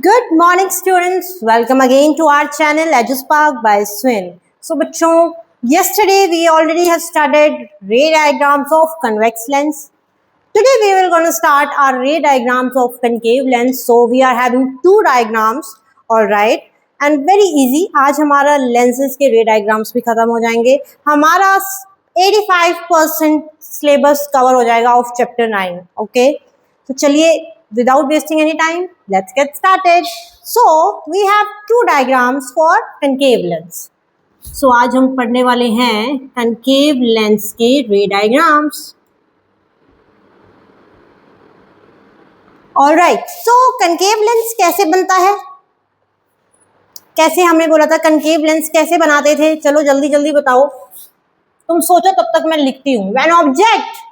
Good morning students, welcome again to our channel EduSpark by Swin. So बच्चों, yesterday we already have studied ray diagrams of convex lens. Today we will going to start our ray diagrams of concave lens. So we are having two diagrams, alright, and very easy. आज हमारा lenses के ray diagrams भी खत्म हो जाएंगे. हमारा 85% syllabus cover हो जाएगा of chapter 9. Okay, तो चलिए without wasting any time, let's get started. So we have two diagrams for concave lens. So आज हम पढ़ने वाले हैं concave lens के ray diagrams. Alright, so concave lens कैसे बनता है? कैसे हमने बोला था concave lens कैसे बनाते थे? चलो जल्दी जल्दी बताओ. तुम सोचो तब तक मैं लिखती हूँ. When object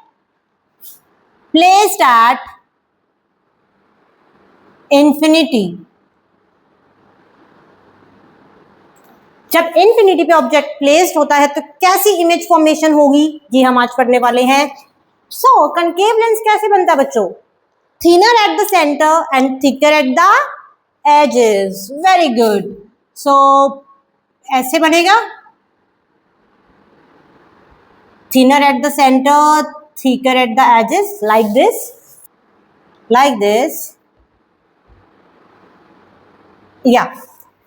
placed at infinity, जब इंफिनिटी पे ऑब्जेक्ट प्लेस्ड होता है तो कैसी इमेज फॉर्मेशन होगी, ये हम आज पढ़ने वाले हैं. सो कनकेव लेंस कैसे बनता है बच्चों? Thinner at the centre and thicker at the edges. Very good. So ऐसे बनेगा, thinner at the centre, thicker at the edges, like this. या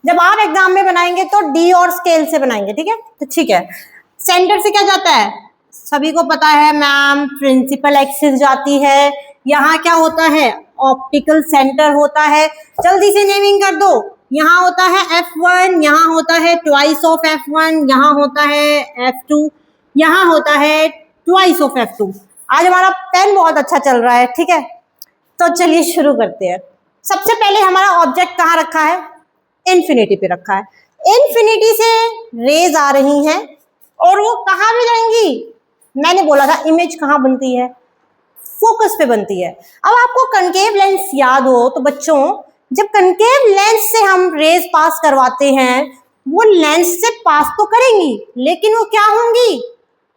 जब आप एग्जाम में बनाएंगे तो डी और स्केल से बनाएंगे, ठीक है? तो ठीक है. सेंटर से क्या जाता है, सभी को पता है मैम, प्रिंसिपल एक्सिस जाती है. यहाँ क्या होता है, ऑप्टिकल सेंटर होता है. जल्दी से नेमिंग कर दो. यहाँ होता है F1, यहाँ होता है ट्वाइस ऑफ F1, यहाँ होता है F2, यहाँ होता है ट्वाइस ऑफ F2. आज हमारा पेन बहुत अच्छा चल रहा है, ठीक है? तो चलिए शुरू करते हैं. सबसे पहले हमारा ऑब्जेक्ट कहाँ रखा है? इन्फिनिटी पे रखा है. इन्फिनिटी से रेज आ रही हैं और वो कहाँ भी जाएंगी? मैंने बोला था इमेज कहाँ बनती है? फोकस पे बनती है. अब आपको कनकेव लेंस याद हो तो बच्चों, जब कनकेव लेंस से हम रेज पास करवाते हैं, वो लेंस से पास तो करेंगी लेकिन वो क्या होंगी?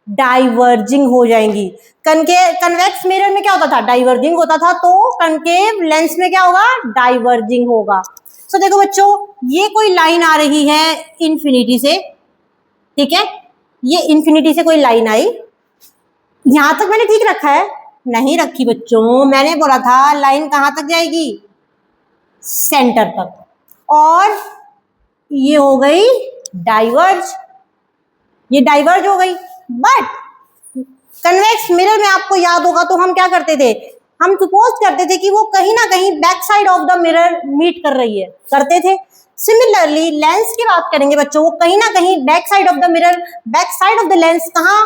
डाइवर्जिंग हो जाएंगी. कन्वेक्स मिरर में क्या होता था? डाइवर्जिंग होता था. तो कनकेव लेंस में क्या होगा? डाइवर्जिंग होगा. सो देखो बच्चों, ये कोई लाइन आ रही है इन्फिनिटी से, ठीक है? ये इन्फिनिटी से कोई लाइन आई. यहां तक मैंने ठीक रखा है? नहीं रखी बच्चों. मैंने बोला था लाइन कहां तक जाएगी? सेंटर तक. और ये हो गई डाइवर्ज. ये डाइवर्ज हो गई. बट कन्वेक्स मिरर में आपको याद होगा तो हम क्या करते थे? हम सपोज करते थे कि वो कहीं ना कहीं back side of the mirror meet कर रही है, करते थे. सिमिलरली लेंस की बात करेंगे बच्चों, वो कहीं ना कहीं back side of the mirror, back side of the lens कहाँ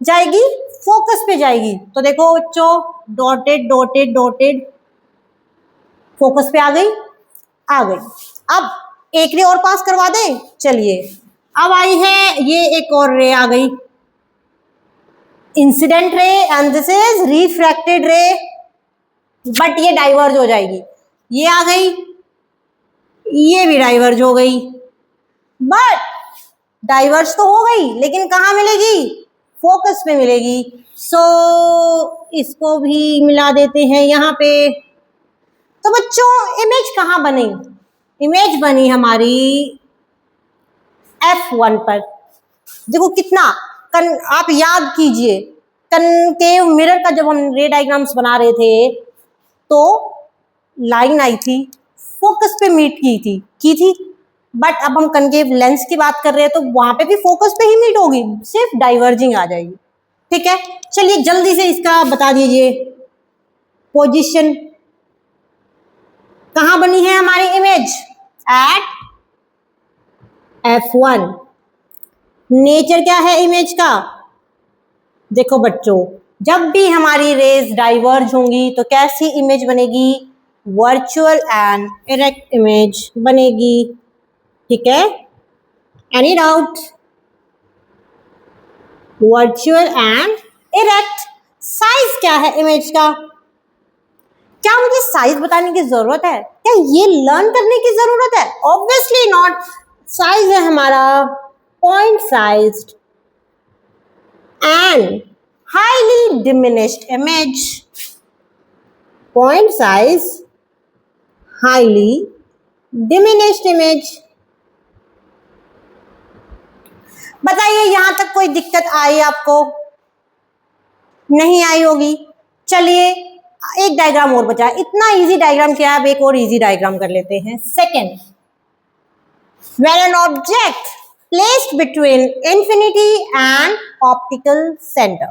जाएगी? फोकस पे जाएगी. तो देखो बच्चों, डॉटेड डॉटेड डॉटेड, फोकस पे आ गई. अब एक रे और पास करवा दें. चलिए, अब आई है ये एक और रे आ गई, incident ray, and this is refracted रे. बट ये डाइवर्ज हो जाएगी. ये आ गई, ये भी डाइवर्ज हो गई. बट डाइवर्ज तो हो गई लेकिन कहाँ मिलेगी? फोकस पे मिलेगी. सो इसको भी मिला देते हैं यहाँ पे. तो बच्चों, इमेज कहाँ बनी? इमेज बनी हमारी F1 पर. देखो कितना आप याद कीजिए, कनकेव मिरर का जब हम रे डायग्राम्स बना रहे थे तो लाइन आई थी, फोकस पे मीट की थी. बट अब हम कनकेव लेंस की बात कर रहे हैं तो वहां पे भी फोकस पे ही मीट होगी, सिर्फ डाइवर्जिंग आ जाएगी. ठीक है, चलिए जल्दी से इसका बता दीजिए. पोजीशन कहां बनी है हमारी इमेज? Eight F1. नेचर क्या है इमेज का? देखो बच्चों, जब भी हमारी रेज डाइवर्ज होंगी तो कैसी इमेज बनेगी? वर्चुअल एंड इरेक्ट इमेज बनेगी. ठीक है, any doubt? Virtual and erect. Size क्या है इमेज का? क्या मुझे साइज बताने की जरूरत है? क्या ये लर्न करने की जरूरत है? Obviously not. साइज है हमारा point sized and highly diminished image. Point size highly diminished image. बताइए यहां तक कोई दिक्कत आई आपको? नहीं आई होगी। चलिए एक डायग्राम और बचा, इतना इजी डायग्राम क्या है, अब एक और इजी डायग्राम कर लेते हैं। Second, when an object placed between infinity and optical center,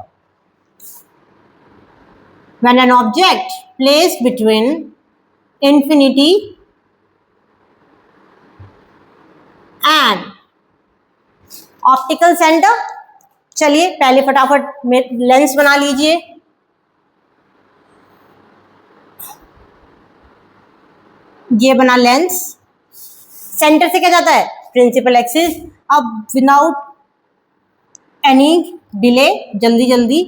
when an object placed between infinity and optical center, चलिए पहले फटाफट लेंस बना लीजिए। ये बना लेंस, सेंटर से क्या जाता है? Principal axis. अब विदाउट एनी डिले जल्दी जल्दी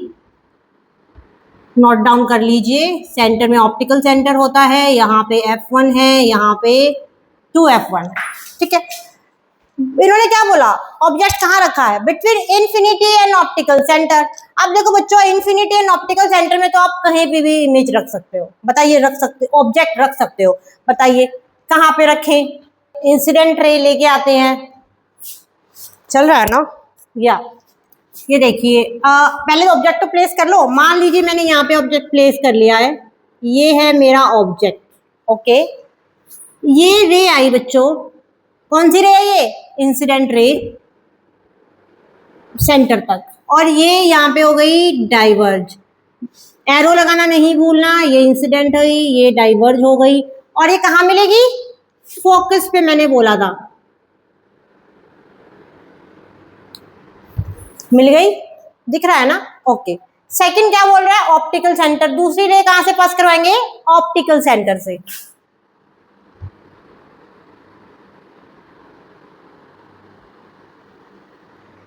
नोट डाउन कर लीजिए। सेंटर में ऑप्टिकल सेंटर होता है, यहाँ पे F1 है, यहाँ पे 2F1। ठीक है, इन्होंने क्या बोला? ऑब्जेक्ट कहाँ रखा है? Between infinity and optical centre. अब देखो बच्चों, इन्फिनिटी एंड ऑप्टिकल सेंटर में तो आप कहीं पे भी इमेज रख सकते हो। बताइए, रख सकते, ऑब्जेक्ट रख सकते हो। बताइए कहाँ पे रखें? इंसिडेंट रे लेके आते हैं, चल रहा है ना? या ये देखिए, पहले ऑब्जेक्ट तो प्लेस कर लो। मान लीजिए मैंने यहाँ पे ऑब्जेक्ट प्लेस कर लिया है, ये है मेरा ऑब्जेक्ट। ओके, ये रे आई बच्चों, कौन सी रे है? ये इंसिडेंट रे सेंटर तक, और ये यहाँ पे हो गई डाइवर्ज। एरो लगाना नहीं भूलना, ये इंसिडेंट हुई, ये डाइवर्ज हो गई, और ये कहाँ मिलेगी? फोकस पे मैंने बोला था, मिल गई, दिख रहा है ना? ओके। सेकंड क्या बोल रहा है? Optical centre. दूसरी रे कहां से पास करवाएंगे? ऑप्टिकल सेंटर से।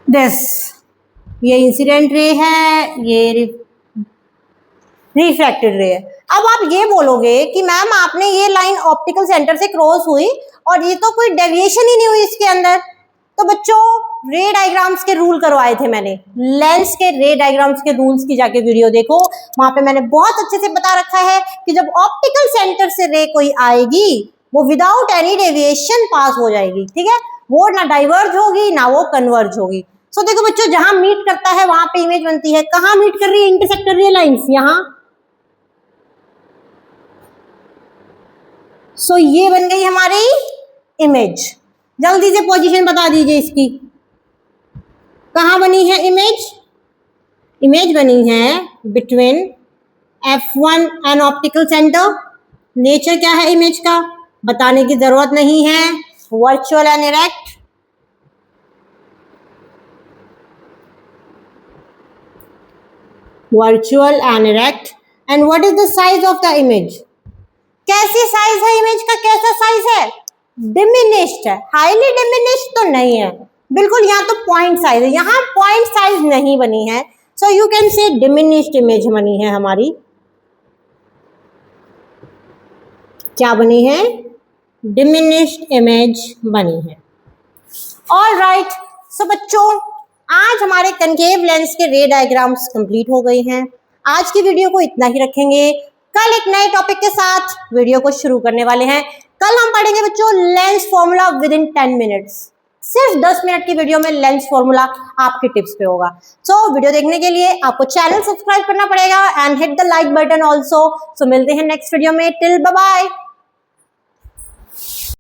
दिस, ये इंसिडेंट रे है, ये रिफ्रैक्टेड रे है। अब आप ये बोलोगे कि मैम आपने ये लाइन ऑप्टिकल सेंटर से क्रॉस हुई और ये तो कोई डेविएशन ही नहीं हुई इसके अंदर। तो बच्चों, रे डायग्राम्स के रूल करवाए थे मैंने, लेंस के रे डायग्राम्स के रूल्स की जाके वीडियो देखो, वहां पे मैंने बहुत अच्छे से बता रखा है कि जब ऑप्टिकल सेंटर से रे कोई आएगी वो विदाउट एनी डेविएशन पास हो जाएगी। ठीक है, वो ना डाइवर्ज होगी ना वो कन्वर्ज होगी। सो देखो बच्चों, जहां मीट करता है वहां पे इमेज बनती है। कहाँ मीट कर रही है? इंटरसेक्ट कर रही है लाइन्स यहाँ। सो ये बन गई हमारी इमेज। जल्दी से पोजीशन बता दीजिए इसकी, कहाँ बनी है इमेज? इमेज बनी है between F1 and optical centre. Nature क्या है इमेज का? बताने की जरूरत नहीं है, virtual and erect. Virtual and erect. And what is the size of the image? कैसी साइज है इमेज का? कैसा साइज है? डिमिनिश्ड है। हाईली डिमिनिश्ड तो नहीं है, बिल्कुल यहाँ तो पॉइंट साइज है, यहाँ पॉइंट साइज नहीं बनी है। So you can say diminished image बनी है हमारी। क्या बनी है? डिमिनिश्ड इमेज बनी है। ऑलराइट, सो बच्चों, आज हमारे कनकेव लेंस के रे डायग्राम्स कंप्लीट हो गए हैं। आज की वीडियो को इतना ही रखेंगे, कल एक नए टॉपिक के साथ वीडियो को शुरू करने वाले हैं। कल हम पढ़ेंगे बच्चों lens formula with in 10 minutes. सिर्फ 10 मिनट की वीडियो में लेंस फॉर्मूला आपके टिप्स पे होगा। सो वीडियो देखने के लिए आपको चैनल सब्सक्राइब करना पड़ेगा and hit the like button also. So मिलते हैं नेक्स्ट वीडियो में। Till bye bye.